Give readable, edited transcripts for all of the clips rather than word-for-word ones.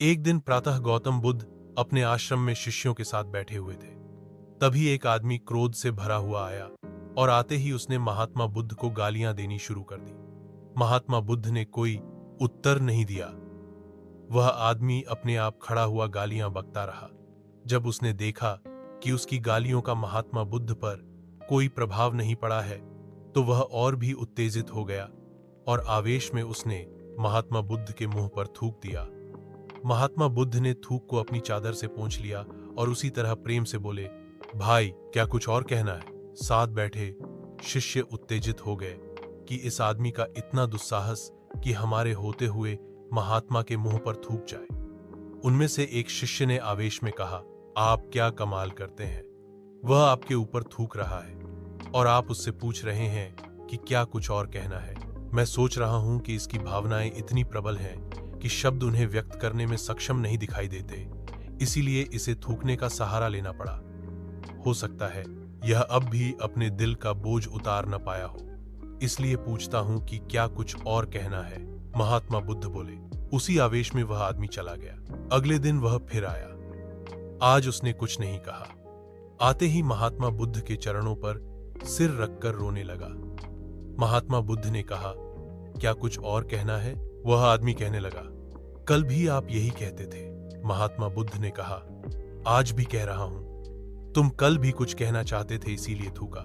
एक दिन प्रातः गौतम बुद्ध अपने आश्रम में शिष्यों के साथ बैठे हुए थे। तभी एक आदमी क्रोध से भरा हुआ आया और आते ही उसने महात्मा बुद्ध को गालियां देनी शुरू कर दी। महात्मा बुद्ध ने कोई उत्तर नहीं दिया। वह आदमी अपने आप खड़ा हुआ गालियां बकता रहा। जब उसने देखा कि उसकी गालियों का महात्मा बुद्ध पर कोई प्रभाव नहीं पड़ा है, तो वह और भी उत्तेजित हो गया और आवेश में उसने महात्मा बुद्ध के मुंह पर थूक दिया। महात्मा बुद्ध ने थूक को अपनी चादर से पोंछ लिया और उसी तरह प्रेम से बोले, भाई क्या कुछ और कहना है? साथ बैठे शिष्य उत्तेजित हो गए कि इस आदमी का इतना दुस्साहस कि हमारे होते हुए महात्मा के मुंह पर थूक जाए। उनमें से एक शिष्य ने आवेश में कहा, आप क्या कमाल करते हैं, वह आपके ऊपर थूक रहा है और आप उससे पूछ रहे हैं कि क्या कुछ और कहना है। मैं सोच रहा हूं कि इसकी भावनाएं इतनी प्रबल हैं कि शब्द उन्हें व्यक्त करने में सक्षम नहीं दिखाई देते, इसीलिए इसे थूकने का सहारा लेना पड़ा। हो सकता है यह अब भी अपने दिल का बोझ उतार न पाया हो, इसलिए पूछता हूं कि क्या कुछ और कहना है। महात्मा बुद्ध बोले। उसी आवेश में वह आदमी चला गया। अगले दिन वह फिर आया। आज उसने कुछ नहीं कहा। आते ही महात्मा बुद्ध के चरणों पर सिर रखकर रोने लगा। महात्मा बुद्ध ने कहा, क्या कुछ और कहना है? वह आदमी कहने लगा, कल भी आप यही कहते थे। महात्मा बुद्ध ने कहा, आज भी कह रहा हूं। तुम कल भी कुछ कहना चाहते थे इसीलिए थूका,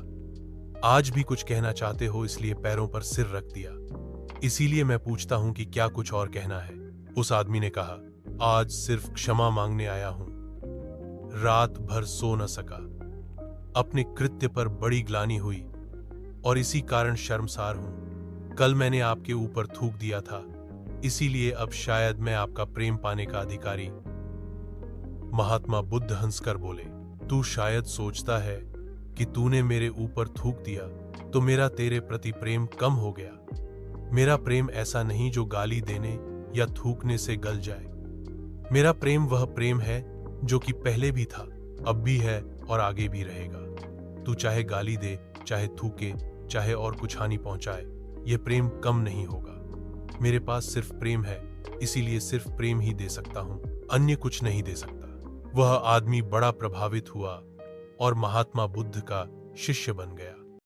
आज भी कुछ कहना चाहते हो इसलिए पैरों पर सिर रख दिया। इसीलिए मैं पूछता हूं कि क्या कुछ और कहना है? उस आदमी ने कहा, आज सिर्फ क्षमा मांगने आया हूं। रात भर सो न सका, अपने कृत्य पर बड़ी ग्लानि हुई और इसी कारण शर्मसार हूं। कल मैंने आपके ऊपर थूक दिया था, इसीलिए अब शायद मैं आपका प्रेम पाने का अधिकारी। महात्मा बुद्ध हंसकर बोले, तू शायद सोचता है कि तूने मेरे ऊपर थूक दिया तो मेरा तेरे प्रति प्रेम कम हो गया। मेरा प्रेम ऐसा नहीं जो गाली देने या थूकने से गल जाए। मेरा प्रेम वह प्रेम है जो कि पहले भी था, अब भी है और आगे भी रहेगा। तू चाहे गाली दे, चाहे थूके, चाहे और कुछ हानि पहुंचाए, यह प्रेम कम नहीं होगा। मेरे पास सिर्फ प्रेम है, इसीलिए सिर्फ प्रेम ही दे सकता हूं, अन्य कुछ नहीं दे सकता। वह आदमी बड़ा प्रभावित हुआ और महात्मा बुद्ध का शिष्य बन गया।